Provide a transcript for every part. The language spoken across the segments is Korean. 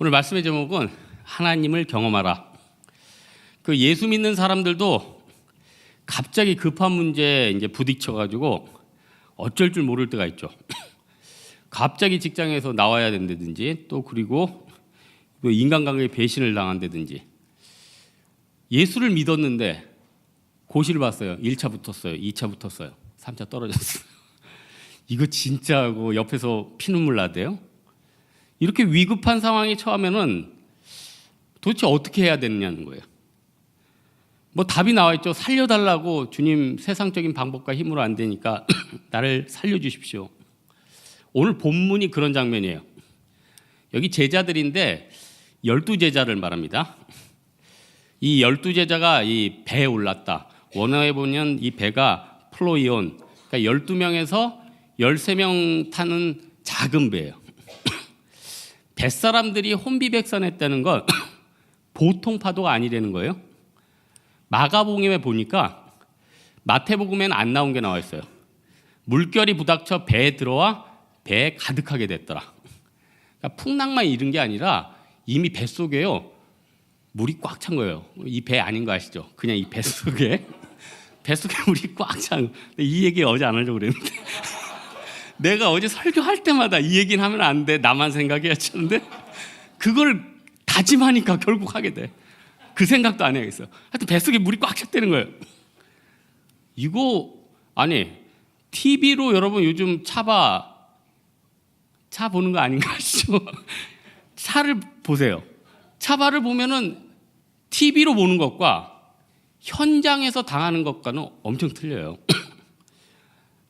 오늘 말씀의 제목은 하나님을 경험하라. 그 예수 믿는 사람들도 갑자기 급한 문제에 이제 부딪혀가지고 어쩔 줄 모를 때가 있죠. 갑자기 직장에서 나와야 된다든지, 또 그리고 인간관계에 배신을 당한다든지. 예수를 믿었는데 고시를 봤어요. 1차 붙었어요. 2차 붙었어요. 3차 떨어졌어요. 이거 진짜고 옆에서 피눈물 나대요. 이렇게 위급한 상황에 처하면은 도대체 어떻게 해야 되느냐는 거예요. 뭐 답이 나와 있죠. 살려달라고. 주님, 세상적인 방법과 힘으로 안 되니까 나를 살려주십시오. 오늘 본문이 그런 장면이에요. 여기 제자들인데 12제자를 말합니다. 이 12제자가 이 배에 올랐다. 원어에 보면 이 배가 플로이온, 그러니까 12명에서 13명 타는 작은 배예요. 뱃사람들이 혼비백산했다는 건 보통 파도가 아니라는 거예요. 마가복음에 보니까, 마태복음에는 안 나온 게 나와 있어요. 물결이 부닥쳐 배에 들어와 배에 가득하게 됐더라. 그러니까 풍랑만 잃은 게 아니라 이미 뱃속에요, 물이 꽉 찬 거예요. 이 배 아닌 거 아시죠? 그냥 이 뱃속에 물이 꽉 찬. 이 얘기 어제 안 하려고 그랬는데 내가 어제 설교할 때마다 이 얘기는 하면 안 돼, 나만 생각해야지 하는데 그걸 다짐하니까 결국 하게 돼. 그 생각도 안 해야겠어. 하여튼 뱃속에 물이 꽉 찼다는 거예요. 이거 아니, TV로 여러분 요즘 차 보는 거 아닌가 아시죠? 차를 보세요. 차바를 보면은 TV로 보는 것과 현장에서 당하는 것과는 엄청 틀려요.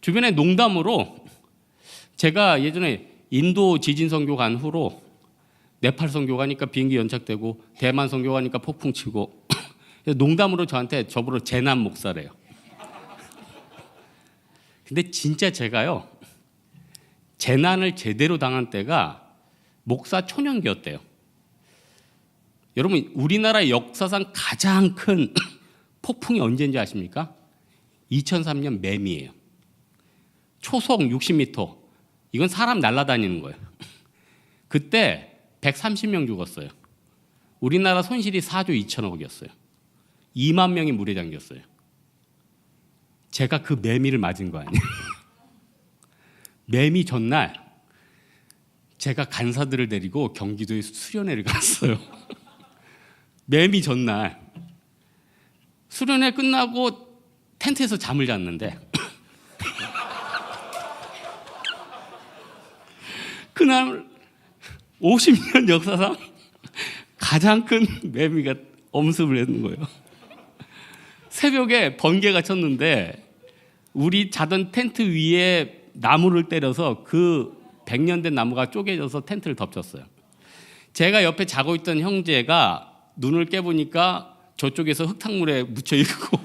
주변에 농담으로, 제가 예전에 인도 지진 선교 간 후로 네팔 선교 가니까 비행기 연착되고 대만 선교 가니까 폭풍 치고 농담으로 저보러 재난 목사래요. 근데 진짜 제가요, 재난을 제대로 당한 때가 목사 초년기였대요. 여러분, 우리나라 역사상 가장 큰 폭풍이 언제인지 아십니까? 2003년 매미예요. 초속 60m. 이건 사람 날아다니는 거예요. 그때 130명 죽었어요. 우리나라 손실이 4조 2천억이었어요. 2만 명이 물에 잠겼어요. 제가 그 매미를 맞은 거 아니에요. 매미 전날 제가 간사들을 데리고 경기도에 수련회를 갔어요. 매미 전날 수련회 끝나고 텐트에서 잠을 잤는데 그날 50년 역사상 가장 큰 매미가 엄습을 했는 거예요. 새벽에 번개가 쳤는데 우리 자던 텐트 위에 나무를 때려서 그 100년 된 나무가 쪼개져서 텐트를 덮쳤어요. 제가 옆에 자고 있던 형제가 눈을 깨보니까 저쪽에서 흙탕물에 묻혀 있고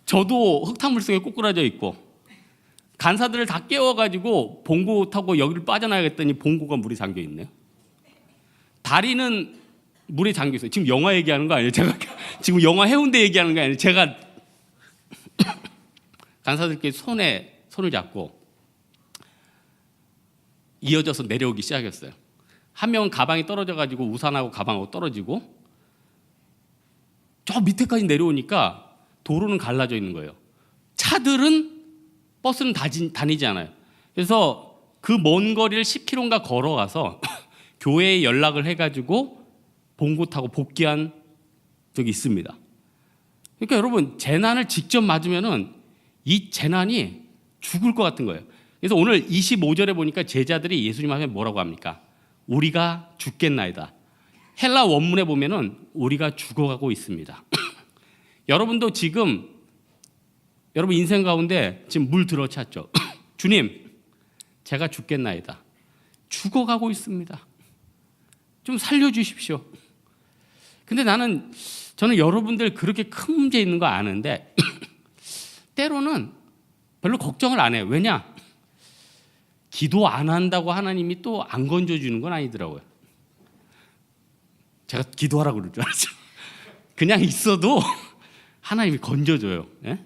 저도 흙탕물 속에 꼬꾸라져 있고, 간사들을 다 깨워가지고 봉고 타고 여기를 빠져나가겠더니 봉고가 물에 잠겨 있네요. 다리는 물에 잠겨 있어요. 지금 영화 얘기하는 거 아니에요? 제가 지금 영화 해운대 얘기하는 거 아니에요? 제가 간사들끼리 손을 잡고 이어져서 내려오기 시작했어요. 한 명은 가방이 떨어져가지고 우산하고 가방하고 떨어지고, 저 밑에까지 내려오니까 도로는 갈라져 있는 거예요. 버스는 다니지 않아요. 그래서 그 먼 거리를 10km인가 걸어가서 교회에 연락을 해가지고 봉고 타고 복귀한 적이 있습니다. 그러니까 여러분, 재난을 직접 맞으면은 이 재난이 죽을 것 같은 거예요. 그래서 오늘 25절에 보니까 제자들이 예수님 앞에 뭐라고 합니까? 우리가 죽겠나이다. 헬라 원문에 보면은 우리가 죽어가고 있습니다. 여러분도 지금 여러분 인생 가운데 지금 물 들어찼죠? 주님, 제가 죽겠나이다. 죽어가고 있습니다. 좀 살려주십시오. 근데 저는 여러분들 그렇게 큰 문제 있는 거 아는데 때로는 별로 걱정을 안 해요. 왜냐? 기도 안 한다고 하나님이 또 안 건져주는 건 아니더라고요. 제가 기도하라고 그럴 줄 알았죠. 그냥 있어도 하나님이 건져줘요. 예?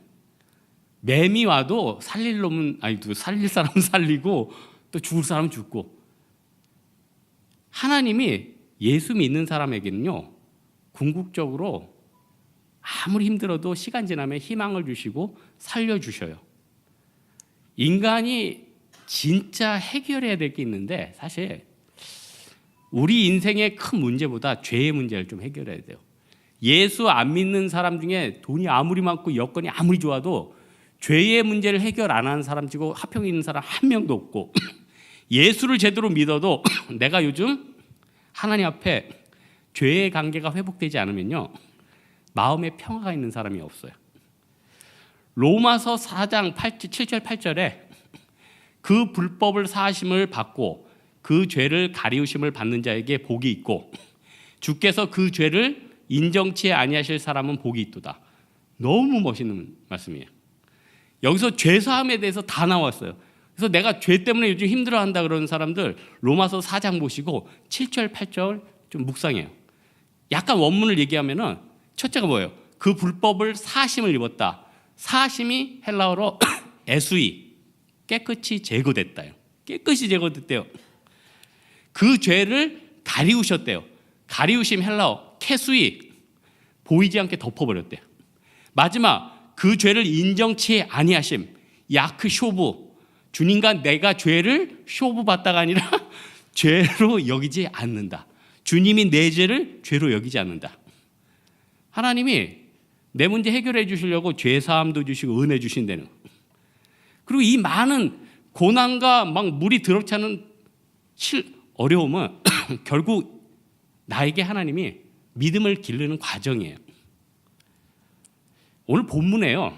매미 와도 살릴 사람은 살리고 또 죽을 사람은 죽고, 하나님이 예수 믿는 사람에게는요, 궁극적으로 아무리 힘들어도 시간 지나면 희망을 주시고 살려주셔요. 인간이 진짜 해결해야 될 게 있는데, 사실 우리 인생의 큰 문제보다 죄의 문제를 좀 해결해야 돼요. 예수 안 믿는 사람 중에 돈이 아무리 많고 여건이 아무리 좋아도 죄의 문제를 해결 안 하는 사람 치고 화평이 있는 사람 한 명도 없고, 예수를 제대로 믿어도 내가 요즘 하나님 앞에 죄의 관계가 회복되지 않으면요, 마음에 평화가 있는 사람이 없어요. 로마서 4장 7절 8절에 그 불법을 사하심을 받고 그 죄를 가리우심을 받는 자에게 복이 있고 주께서 그 죄를 인정치 아니하실 사람은 복이 있도다. 너무 멋있는 말씀이에요. 여기서 죄사함에 대해서 다 나왔어요. 그래서 내가 죄 때문에 요즘 힘들어한다 그러는 사람들 로마서 4장 보시고 7절 8절 좀 묵상해요. 약간 원문을 얘기하면은 첫째가 뭐예요? 그 불법을 사하심을 입었다. 사하심이 헬라어로 에수이, 깨끗이 제거됐다요. 깨끗이 제거됐대요. 그 죄를 가리우셨대요. 가리우심 헬라어 캐수이, 보이지 않게 덮어버렸대요. 마지막 그 죄를 인정치 아니하심, 야크 쇼부, 주님과 내가 죄를 쇼부 받다가 아니라 죄로 여기지 않는다. 주님이 내 죄를 죄로 여기지 않는다. 하나님이 내 문제 해결해 주시려고 죄사함도 주시고 은혜 주신다는. 그리고 이 많은 고난과 막 물이 들어차는 어려움은 결국 나에게 하나님이 믿음을 기르는 과정이에요. 오늘 본문에요,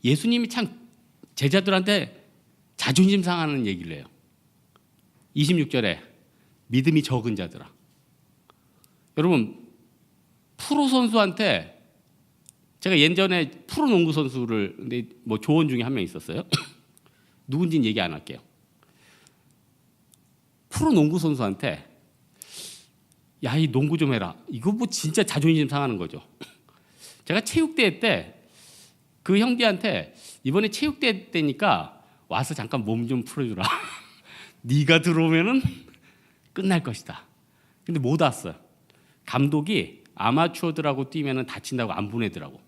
예수님이 참 제자들한테 자존심 상하는 얘기를 해요. 26절에 믿음이 적은 자들아. 여러분, 프로 선수한테, 제가 예전에 프로 농구 선수를, 근데 뭐 조언 중에 한 명 있었어요. 누군지는 얘기 안 할게요. 프로 농구 선수한테 야, 이 농구 좀 해라. 이거 뭐 진짜 자존심 상하는 거죠. 제가 체육대회 때 그 형제한테 이번에 체육대회 때니까 와서 잠깐 몸 좀 풀어주라. 네가 들어오면은 끝날 것이다. 근데 못 왔어요. 감독이 아마추어들하고 뛰면은 다친다고 안 보내더라고.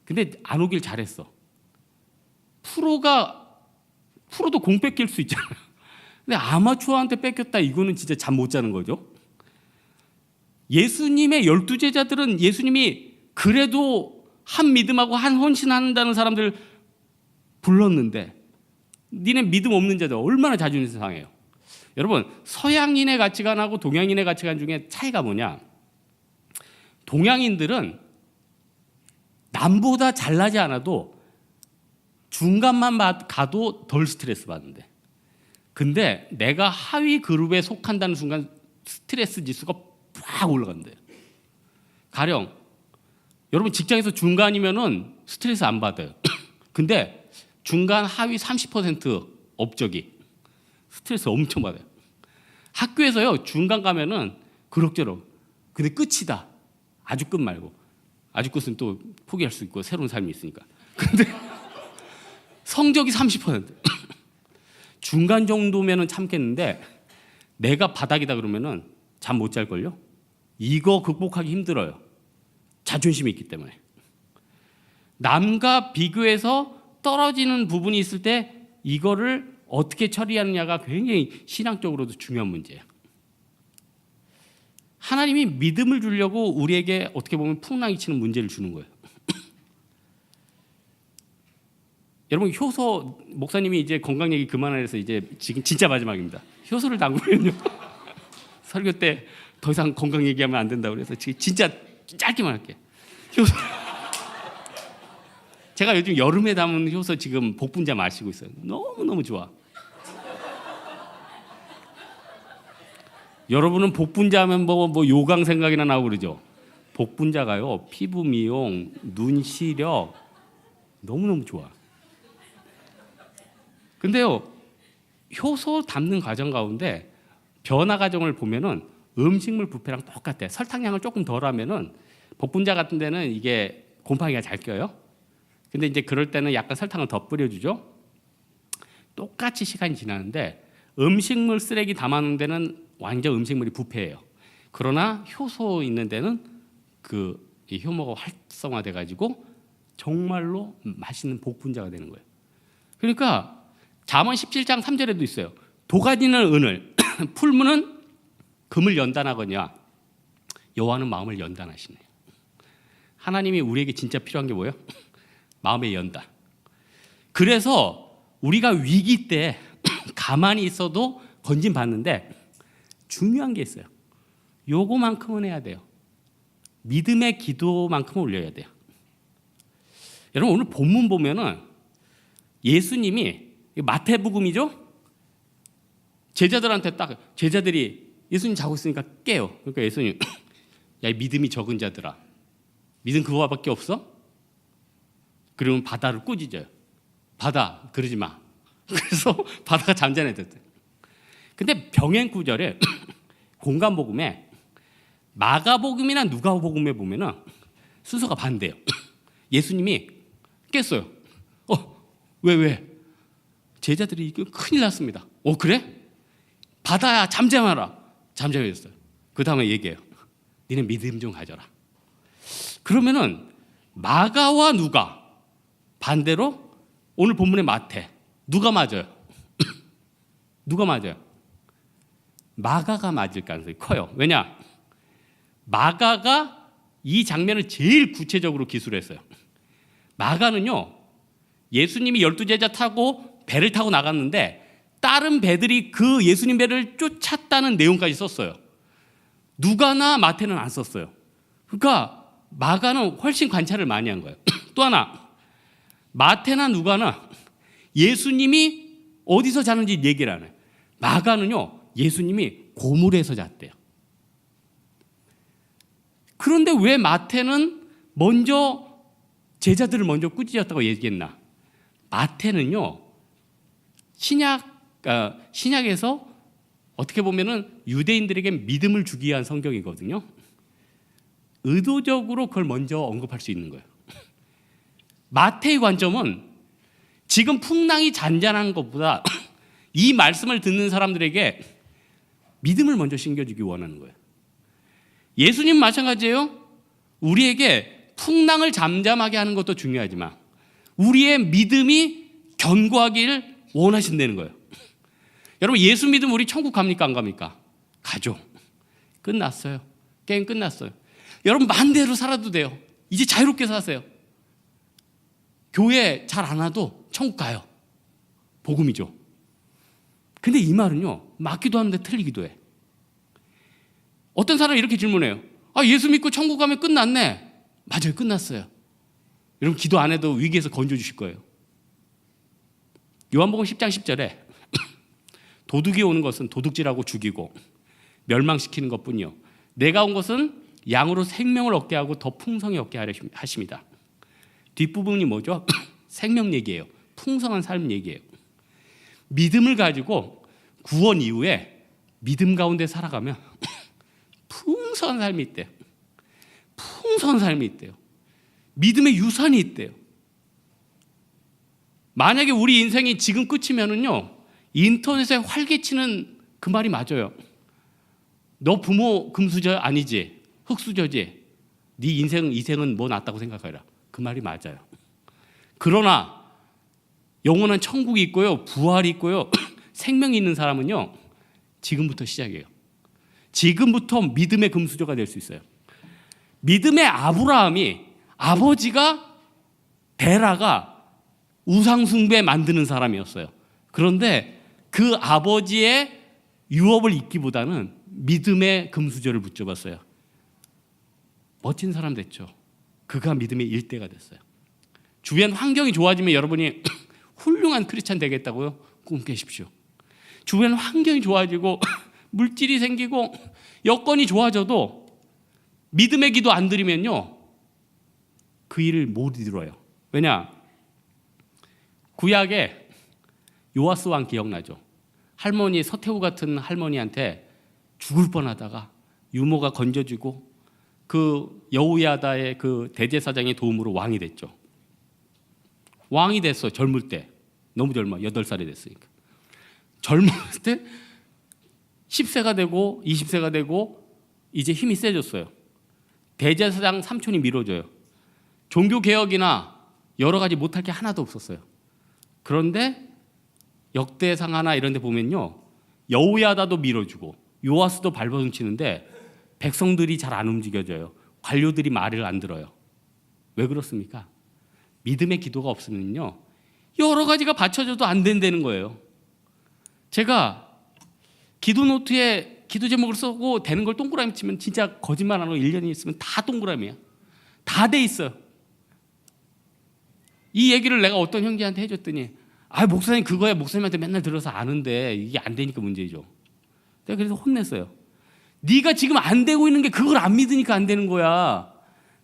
근데 안 오길 잘했어. 프로도 공 뺏길 수 있잖아요. 근데 아마추어한테 뺏겼다, 이거는 진짜 잠 못 자는 거죠. 예수님의 12제자들은 예수님이 그래도 한 믿음하고 한 헌신한다는 사람들 불렀는데, 니네 믿음 없는 자들 얼마나 자존심 상해요. 여러분, 서양인의 가치관하고 동양인의 가치관 중에 차이가 뭐냐? 동양인들은 남보다 잘나지 않아도 중간만 가도 덜 스트레스 받는데, 근데 내가 하위 그룹에 속한다는 순간 스트레스 지수가 팍 올라간대요. 가령 여러분 직장에서 중간이면은 스트레스 안 받아요. 근데 중간 하위 30% 업적이 스트레스 엄청 받아요. 학교에서요, 중간 가면은 그럭저럭, 근데 끝이다. 아주 끝 말고, 아주 끝은 또 포기할 수 있고 새로운 삶이 있으니까. 근데 성적이 30%. 중간 정도면은 참겠는데 내가 바닥이다 그러면은 잠 못 잘걸요? 이거 극복하기 힘들어요. 자존심이 있기 때문에. 남과 비교해서 떨어지는 부분이 있을 때 이거를 어떻게 처리하느냐가 굉장히 신앙적으로도 중요한 문제예요. 하나님이 믿음을 주려고 우리에게 어떻게 보면 풍랑이 치는 문제를 주는 거예요. 여러분, 효소, 목사님이 이제 건강 얘기 그만해서 이제 지금 진짜 마지막입니다. 효소를 담그면요, 설교 때 더 이상 건강 얘기하면 안 된다고 그래서 진짜 짧게만 할게요. 효소. 제가 요즘 여름에 담은 효소 지금 복분자 마시고 있어요. 너무너무 좋아. 여러분은 복분자 하면 뭐 요강 생각이나 나고 그러죠. 복분자가요, 피부 미용, 눈 시력 너무너무 좋아. 근데요, 효소 담는 과정 가운데 변화 과정을 보면은 음식물 부패랑 똑같아. 설탕량을 조금 덜 하면은 복분자 같은 데는 이게 곰팡이가 잘 껴요. 근데 이제 그럴 때는 약간 설탕을 더 뿌려주죠. 똑같이 시간이 지나는데 음식물 쓰레기 담아놓은 데는 완전 음식물이 부패해요. 그러나 효소 있는 데는 이 효모가 활성화돼 가지고 정말로 맛있는 복분자가 되는 거예요. 그러니까 잠언 17장 3절에도 있어요. 도가니는 은을, 풀무는 금을 연단하거냐. 여호와는 마음을 연단하시네요. 하나님이 우리에게 진짜 필요한 게 뭐예요? 마음의 연단. 그래서 우리가 위기 때 가만히 있어도 건진 받는데 중요한 게 있어요. 요거만큼은 해야 돼요. 믿음의 기도만큼은 올려야 돼요. 여러분 오늘 본문 보면은 예수님이 마태복음이죠? 제자들한테 딱 제자들이 예수님 자고 있으니까 깨요. 그러니까 예수님 야, 믿음이 적은 자들아, 믿음 그거밖에 없어? 그러면 바다를 꾸짖어요. 바다 그러지 마. 그래서 바다가 잠잠해졌어요. 근데 병행 구절에 공간복음에 마가복음이나 누가복음에 보면은 순서가 반대예요. 예수님이 깼어요. 왜? 제자들이 큰일 났습니다. 그래? 바다야 잠잠하라. 잠잠해졌어요. 그 다음에 얘기해요. 니네 믿음 좀 가져라. 그러면은 마가와 누가 반대로 오늘 본문의 마태 누가 맞아요? 누가 맞아요? 마가가 맞을 가능성이 커요. 왜냐? 마가가 이 장면을 제일 구체적으로 기술했어요. 마가는요, 예수님이 12제자 타고 배를 타고 나갔는데 다른 배들이 그 예수님 배를 쫓았다는 내용까지 썼어요. 누가나 마태는 안 썼어요. 그러니까 마가는 훨씬 관찰을 많이 한 거예요. 또 하나, 마태나 누가나 예수님이 어디서 자는지 얘기를 안 해요. 마가는요, 예수님이 고물에서 잤대요. 그런데 왜 마태는 먼저 제자들을 먼저 꾸짖었다고 얘기했나? 마태는요, 신약에서 어떻게 보면은 유대인들에게 믿음을 주기 위한 성경이거든요. 의도적으로 그걸 먼저 언급할 수 있는 거예요. 마태의 관점은 지금 풍랑이 잔잔한 것보다 이 말씀을 듣는 사람들에게 믿음을 먼저 심겨주기 원하는 거예요. 예수님 마찬가지예요. 우리에게 풍랑을 잠잠하게 하는 것도 중요하지만 우리의 믿음이 견고하기를 원하신다는 거예요. 여러분 예수 믿으면 우리 천국 갑니까 안 갑니까? 가죠. 끝났어요. 게임 끝났어요. 여러분 마음대로 살아도 돼요. 이제 자유롭게 사세요. 교회 잘 안 와도 천국 가요. 복음이죠. 근데 이 말은요, 맞기도 하는데 틀리기도 해. 어떤 사람이 이렇게 질문해요. 예수 믿고 천국 가면 끝났네. 맞아요, 끝났어요. 여러분 기도 안 해도 위기에서 건져주실 거예요. 요한복음 10장 10절에 도둑이 오는 것은 도둑질하고 죽이고 멸망시키는 것뿐이요, 내가 온 것은 양으로 생명을 얻게 하고 더 풍성히 얻게 하십니다. 뒷부분이 뭐죠? 생명 얘기예요. 풍성한 삶 얘기예요. 믿음을 가지고 구원 이후에 믿음 가운데 살아가면 풍성한 삶이 있대요. 풍성한 삶이 있대요. 믿음의 유산이 있대요. 만약에 우리 인생이 지금 끝이면은요, 인터넷에 활개치는 그 말이 맞아요. 너 부모 금수저 아니지? 흙수저지? 네 이생은 뭐 낫다고 생각해라. 그 말이 맞아요. 그러나 영원한 천국이 있고요, 부활이 있고요, 생명이 있는 사람은요, 지금부터 시작이에요. 지금부터 믿음의 금수저가 될 수 있어요. 믿음의 아브라함이 아버지가 데라가 우상숭배 만드는 사람이었어요. 그런데 그 아버지의 유업을 잇기보다는 믿음의 금수저를 붙잡았어요. 멋진 사람 됐죠. 그가 믿음의 일대가 됐어요. 주변 환경이 좋아지면 여러분이 훌륭한 크리스찬 되겠다고요? 꿈 깨십시오. 주변 환경이 좋아지고 물질이 생기고 여건이 좋아져도 믿음의 기도 안 드리면요, 그 일을 못 이루어요. 왜냐? 구약에 요아스 왕 기억나죠? 할머니, 서태후 같은 할머니한테 죽을 뻔하다가 유모가 건져주고 그 여우야다의 그 대제사장의 도움으로 왕이 됐죠. 왕이 됐어. 젊을 때. 너무 젊어. 8살이 됐으니까. 젊었을 때 10세가 되고 20세가 되고 이제 힘이 세졌어요. 대제사장 삼촌이 밀어줘요. 종교개혁이나 여러 가지 못할 게 하나도 없었어요. 그런데 역대상하나 이런 데 보면요, 여호야다도 밀어주고 요아스도 발버둥 치는데 백성들이 잘 안 움직여져요. 관료들이 말을 안 들어요. 왜 그렇습니까? 믿음의 기도가 없으면요, 여러 가지가 받쳐져도 안 된다는 거예요. 제가 기도 노트에 기도 제목을 쓰고 되는 걸 동그라미 치면 진짜 거짓말 안 하고 1년이 있으면 다 동그라미야. 다 돼 있어요. 이 얘기를 내가 어떤 형제한테 해줬더니, 목사님 그거야, 목사님한테 맨날 들어서 아는데 이게 안 되니까 문제죠. 내가 그래서 혼냈어요. 네가 지금 안 되고 있는 게 그걸 안 믿으니까 안 되는 거야.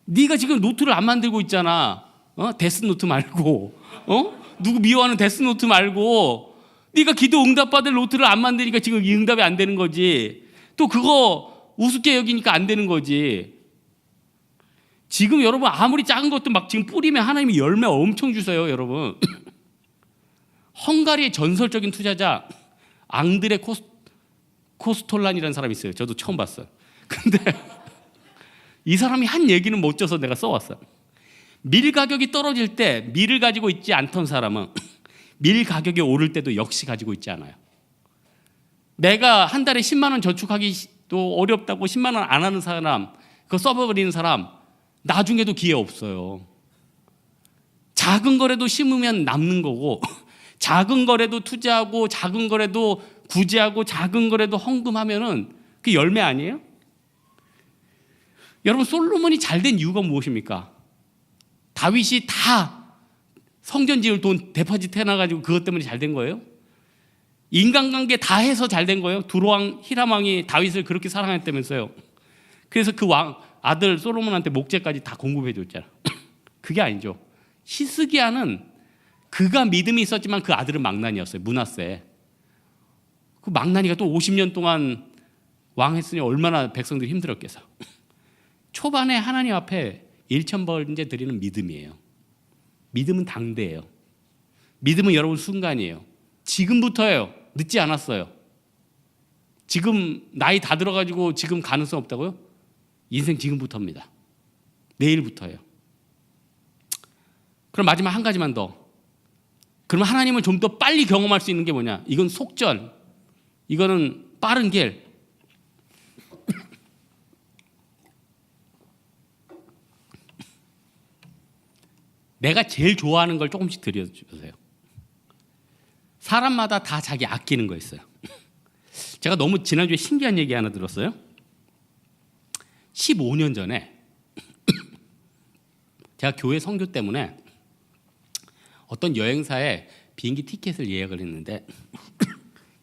네가 지금 노트를 안 만들고 있잖아. 데스노트 말고, 누구 미워하는 데스노트 말고, 네가 기도 응답받을 노트를 안 만드니까 지금 이 응답이 안 되는 거지. 또 그거 우습게 여기니까 안 되는 거지. 지금 여러분 아무리 작은 것도 막 지금 뿌리면 하나님이 열매 엄청 주세요, 여러분. 헝가리의 전설적인 투자자 앙드레 코스톨란이라는 사람이 있어요. 저도 처음 봤어요. 근데 이 사람이 한 얘기는 멋져서 내가 써왔어요. 밀 가격이 떨어질 때 밀을 가지고 있지 않던 사람은 밀 가격이 오를 때도 역시 가지고 있지 않아요. 내가 한 달에 10만 원 저축하기도 어렵다고 10만 원 안 하는 사람, 그거 써버리는 사람 나중에도 기회 없어요. 작은 거라도 심으면 남는 거고, 작은 거라도 투자하고, 작은 거라도 구제하고, 작은 거라도 헌금하면은 그 열매 아니에요? 여러분, 솔로몬이 잘 된 이유가 무엇입니까? 다윗이 다 성전 지을 돈 데파짓 해놔가지고 그것 때문에 잘 된 거예요? 인간관계 다 해서 잘 된 거예요? 두로왕 히람왕이 다윗을 그렇게 사랑했다면서요. 그래서 그 아들 솔로몬한테 목재까지 다 공급해 줬잖아. 그게 아니죠. 히스기야는 그가 믿음이 있었지만 그 아들은 망나니였어요. 므낫세. 그 망나니가 또 50년 동안 왕했으니 얼마나 백성들이 힘들었겠어. 초반에 하나님 앞에 일천번제 드리는 믿음이에요. 믿음은 당대예요. 믿음은 여러분 순간이에요. 지금부터예요. 늦지 않았어요. 지금 나이 다 들어가지고 지금 가능성 없다고요? 인생 지금부터입니다. 내일부터예요. 그럼 마지막 한 가지만 더. 그럼 하나님을 좀 더 빨리 경험할 수 있는 게 뭐냐? 이건 속전. 이거는 빠른 길. 내가 제일 좋아하는 걸 조금씩 드려주세요. 사람마다 다 자기 아끼는 거 있어요. 제가 너무 지난주에 신기한 얘기 하나 들었어요. 15년 전에 제가 교회 선교 때문에 어떤 여행사에 비행기 티켓을 예약을 했는데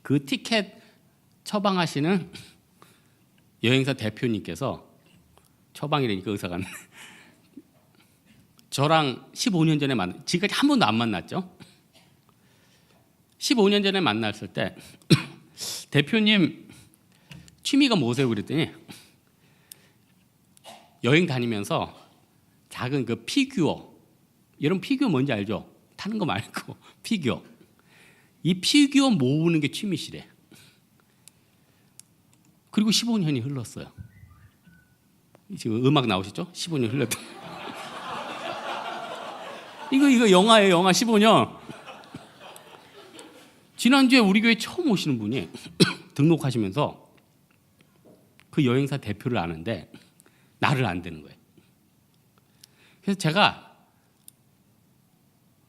그 티켓 처방하시는 여행사 대표님께서, 처방이라니까 의사가 저랑 15년 전에 지금까지 한 번도 안 만났죠. 15년 전에 만났을 때 대표님 취미가 뭐세요? 그랬더니 여행 다니면서 작은 그 피규어, 여러분 피규어 뭔지 알죠? 타는 거 말고 피규어. 이 피규어 모으는 게 취미시래. 그리고 15년이 흘렀어요. 지금 음악 나오시죠? 15년 흘렀다. 이거 영화예요, 영화 15년. 지난주에 우리 교회 처음 오시는 분이 등록하시면서 그 여행사 대표를 아는데 나를 안 되는 거예요. 그래서 제가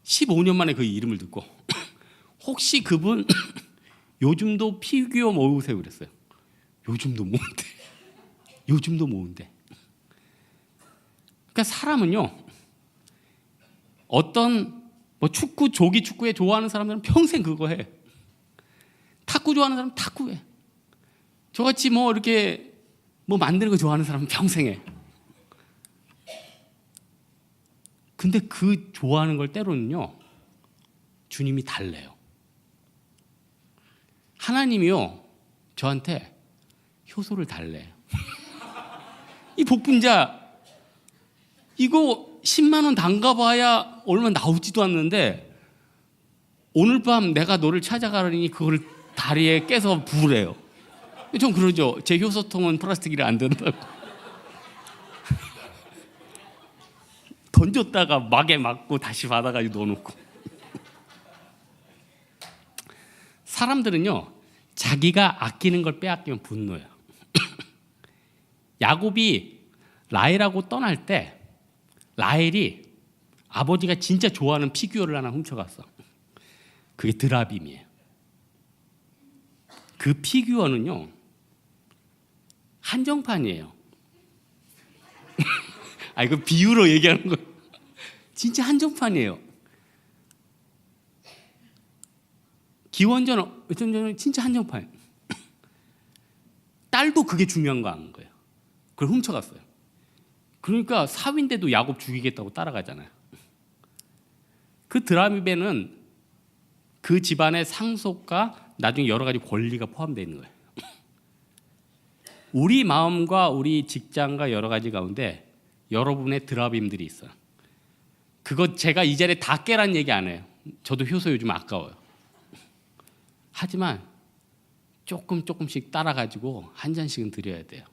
15년 만에 그 이름을 듣고 혹시 그분 요즘도 피규어 모으세요? 그랬어요. 요즘도 모은대. 요즘도 모은대. 그러니까 사람은요, 어떤 축구, 조기 축구에 좋아하는 사람들은 평생 그거 해. 탁구 좋아하는 사람은 탁구 해. 저같이 이렇게 만드는 거 좋아하는 사람은 평생 해. 근데 그 좋아하는 걸 때로는요, 주님이 달래요. 하나님이요, 저한테 효소를 달래요. 이 복분자, 이거 10만 원 담가봐야 얼마 나오지도 않는데 오늘 밤 내가 너를 찾아가려니 그걸 다리에 깨서 부으래요. 좀 그러죠. 제 효소통은 플라스틱이라 안 된다고. 던졌다가 막에 맞고 다시 받아가지고 넣어놓고. 사람들은요, 자기가 아끼는 걸 빼앗기면 분노해요. 야곱이 라헬하고 떠날 때 라헬이 아버지가 진짜 좋아하는 피규어를 하나 훔쳐갔어. 그게 드라빔이에요. 그 피규어는요, 한정판이에요. 아, 이거 비유로 얘기하는 거예요. 진짜 한정판이에요. 기원전은 진짜 한정판이에요. 딸도 그게 중요한 거 아는 거예요. 그걸 훔쳐갔어요. 그러니까 사위인데도 야곱 죽이겠다고 따라가잖아요. 그 드라빔에는 그 집안의 상속과 나중에 여러 가지 권리가 포함되어 있는 거예요. 우리 마음과 우리 직장과 여러 가지 가운데 여러분의 드라빔들이 있어요. 그거 제가 이 자리에 다 깨라는 얘기 안 해요. 저도 효소 요즘 아까워요. 하지만 조금씩 따라가지고 한 잔씩은 드려야 돼요.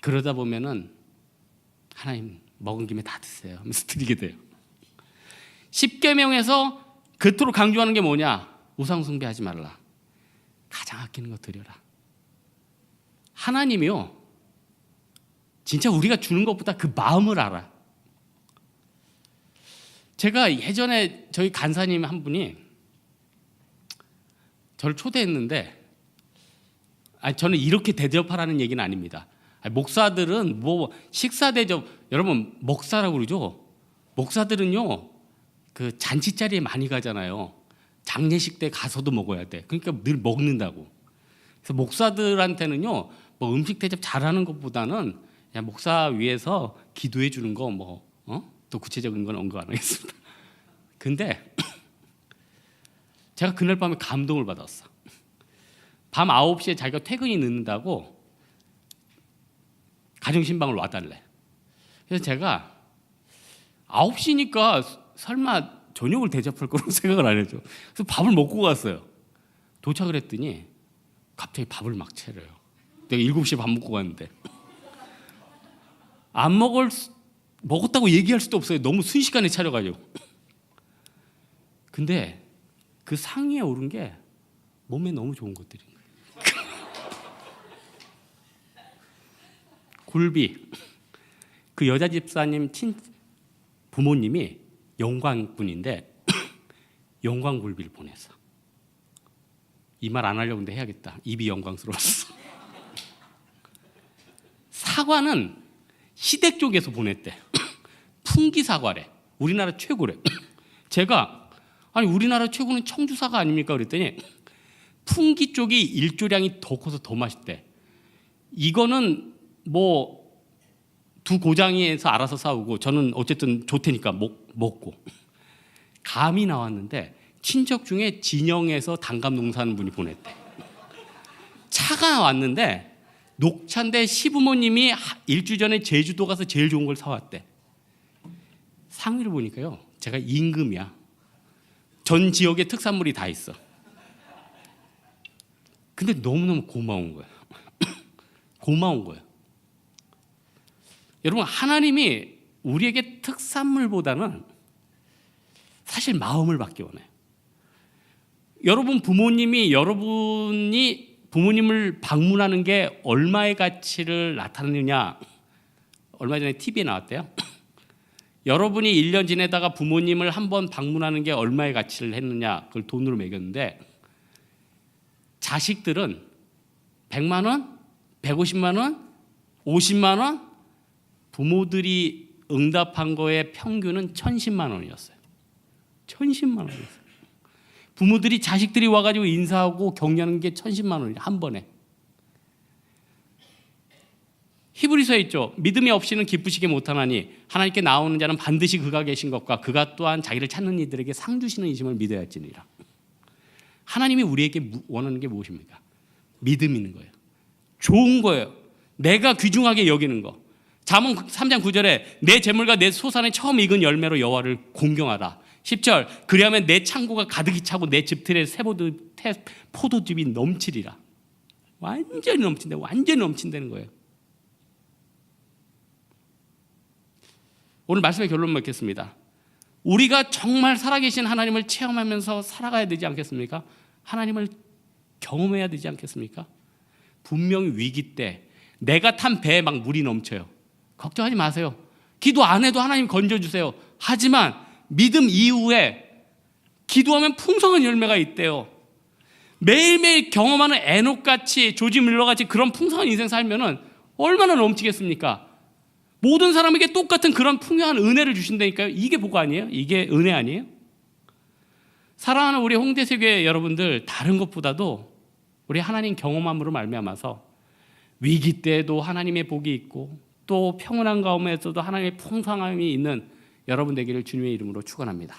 그러다 보면은 하나님 먹은 김에 다 드세요 하면서 드리게 돼요. 10계명에서 그토록 강조하는 게 뭐냐? 우상 숭배하지 말라. 가장 아끼는 거 드려라. 하나님이요, 진짜 우리가 주는 것보다 그 마음을 알아. 제가 예전에 저희 간사님 한 분이 저를 초대했는데, 저는 이렇게 대접하라는 얘기는 아닙니다. 목사들은 뭐 식사 대접, 여러분 목사라고 그러죠? 목사들은요, 그 잔치 자리에 많이 가잖아요. 장례식 때 가서도 먹어야 돼. 그러니까 늘 먹는다고. 그래서 목사들한테는요, 뭐 음식 대접 잘하는 것보다는 그냥 목사 위해서 기도해 주는 거 또 구체적인 건 언급 안 하겠습니다. 근데 제가 그날 밤에 감동을 받았어. 밤 9시에 자기가 퇴근이 늦는다고 가정신방을 와달래. 그래서 제가 9시니까 설마 저녁을 대접할 거라고 생각을 안 했죠. 그래서 밥을 먹고 갔어요. 도착을 했더니 갑자기 밥을 막 차려요. 내가 7시에 밥 먹고 갔는데 먹었다고 얘기할 수도 없어요. 너무 순식간에 차려가지고. 근데 그 상위에 오른 게 몸에 너무 좋은 것들인 거예요. 굴비. 그 여자 집사님 부모님이 영광군인데 영광굴비를 보냈어. 이 말 안 하려고 했는데 해야겠다. 입이 영광스러웠어. 사과는 시댁 쪽에서 보냈대. 풍기 사과래. 우리나라 최고래. 제가 우리나라 최고는 청주 사과 아닙니까? 그랬더니 풍기 쪽이 일조량이 더 커서 더 맛있대. 이거는 뭐 두 고장이에서 알아서 싸우고 저는 어쨌든 좋다니까 먹고. 감이 나왔는데 친척 중에 진영에서 단감 농사하는 분이 보냈대. 차가 왔는데 녹차인데 시부모님이 일주 전에 제주도 가서 제일 좋은 걸 사왔대. 상위를 보니까요, 제가 임금이야. 전 지역에 특산물이 다 있어. 근데 너무너무 고마운 거예요. 고마운 거예요. 여러분, 하나님이 우리에게 특산물보다는 사실 마음을 받기 원해요. 여러분이 부모님을 방문하는 게 얼마의 가치를 나타내느냐, 얼마 전에 TV에 나왔대요. 여러분이 1년 지내다가 부모님을 한번 방문하는 게 얼마의 가치를 했느냐, 그걸 돈으로 매겼는데 자식들은 100만 원, 150만 원, 50만 원, 부모들이 응답한 거의 평균은 1010만 원이었어요. 1010만 원이었어요. 부모들이 자식들이 와가지고 인사하고 격려하는 게 1010만 원이에요. 한 번에. 히브리서에 있죠. 믿음이 없이는 기쁘시게 못하나니 하나님께 나오는 자는 반드시 그가 계신 것과 그가 또한 자기를 찾는 이들에게 상 주시는 이심을 믿어야 할지니라. 하나님이 우리에게 원하는 게 무엇입니까? 믿음 있는 거예요. 좋은 거예요. 내가 귀중하게 여기는 거. 잠언 3장 9절에 내 재물과 내 소산의 처음 익은 열매로 여호와를 공경하라. 10절 그리하면 내 창고가 가득히 차고 내 집틀에 포도즙이 넘치리라. 완전히 넘친다. 완전히 넘친다는 거예요. 오늘 말씀의 결론 맺겠습니다. 우리가 정말 살아계신 하나님을 체험하면서 살아가야 되지 않겠습니까? 하나님을 경험해야 되지 않겠습니까? 분명히 위기 때 내가 탄 배에 막 물이 넘쳐요. 걱정하지 마세요. 기도 안 해도 하나님 건져주세요. 하지만 믿음 이후에 기도하면 풍성한 열매가 있대요. 매일매일 경험하는 에녹같이 조지 밀러같이 그런 풍성한 인생 살면은 얼마나 넘치겠습니까? 모든 사람에게 똑같은 그런 풍요한 은혜를 주신다니까요. 이게 복 아니에요? 이게 은혜 아니에요? 사랑하는 우리 홍대세교회 여러분들, 다른 것보다도 우리 하나님 경험함으로 말미암아서 위기 때에도 하나님의 복이 있고 또 평온한 가운데서도 하나님의 풍성함이 있는 여러분 되기를 주님의 이름으로 축원합니다.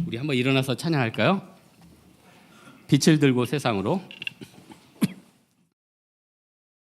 우리 한번 일어나서 찬양할까요? 빛을 들고 세상으로.